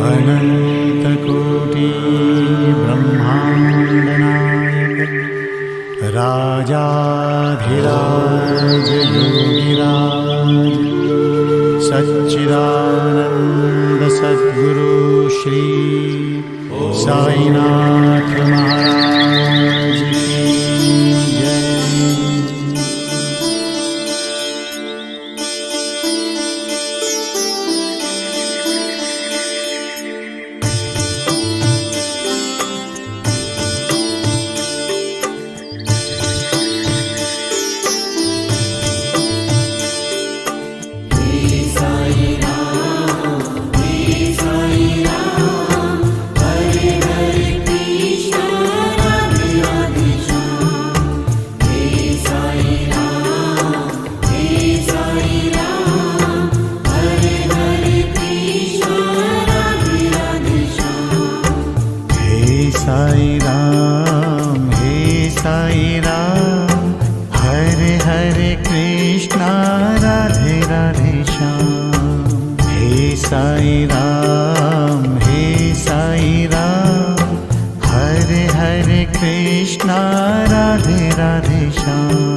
अनंतकोटि ब्रह्मांडनायक राजाधिराज योगिराज सच्चिदानंद सद्गुरु श्री साईनाथ महाराज की जय। साई राम हरे हरे कृष्णा राधे राधे श्याम। हे साई राम हरे हरे कृष्णा राधे राधे श्याम।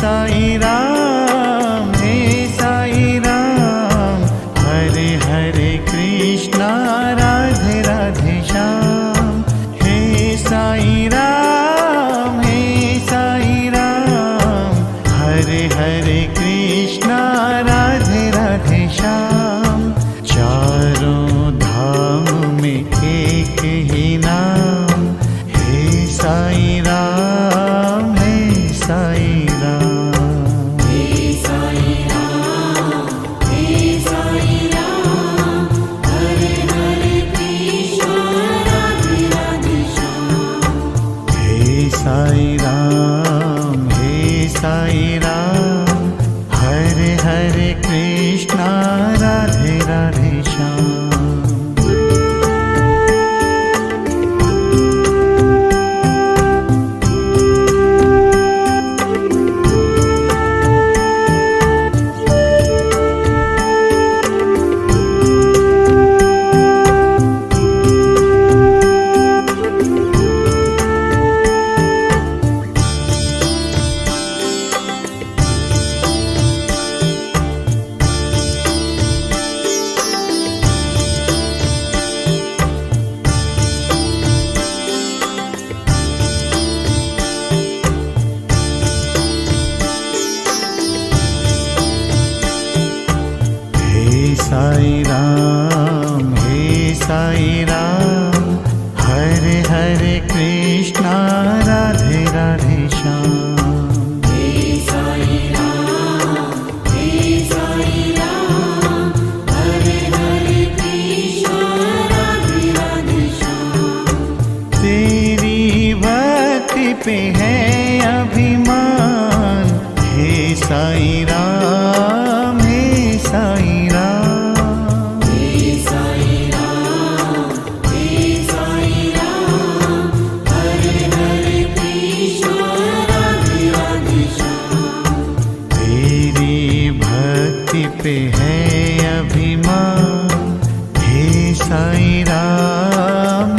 साई राम हरे हरे कृष्णा राधे राधे श्याम। साई राम हरे हरे कृष्णा राधे राधे श्याम। हे साई राम हरे हरे कृष्णा राधे राधे श्याम। तेरी भक्ति पे है अभिमान हे साई राम पे है अभिमान हे साई राम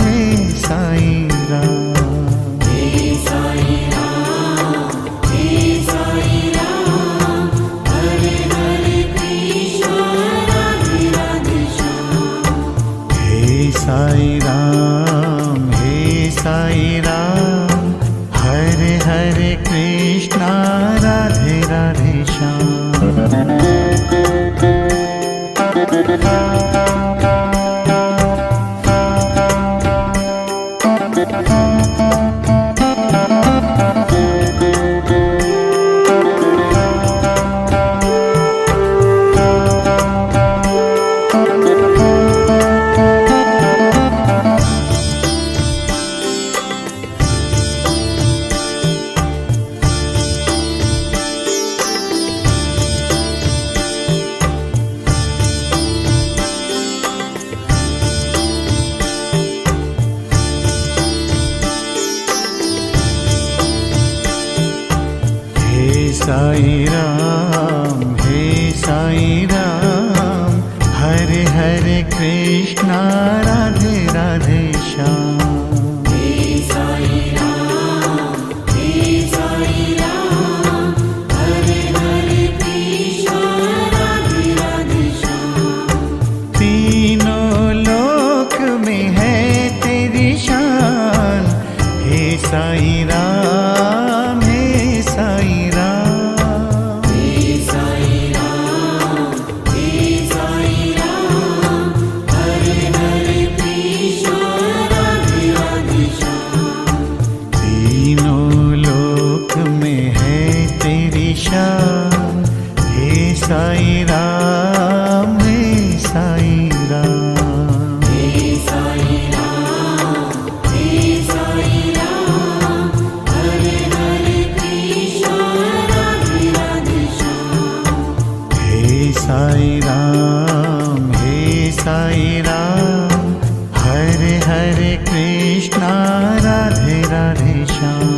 साई राम, हे साई राम, हरे हरे कृष्णा राधे राधे श्याम। तीनों लोक में है तेरी शान, हे साई राम, हे साई राम। हे साई राम, हे साई राम, हरे हरे कृष्ण राधे राधे श्याम। तीनों लोक में है तेरी शान, हे साई राम, हे साई राम। हे साई राम, हे साई राम, हरे हरे कृष्ण राधे राधे श्याम। हे साई राम, हे साई राम, हरे हरे कृष्णा राधे राधे श्याम।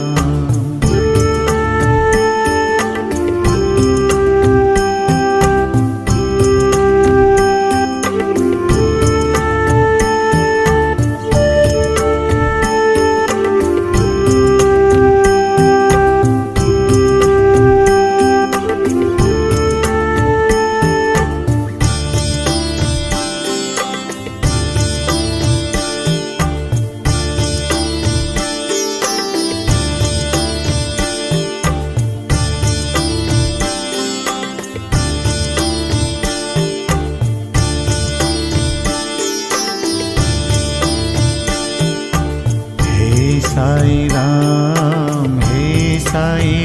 हे साई राम, हे साई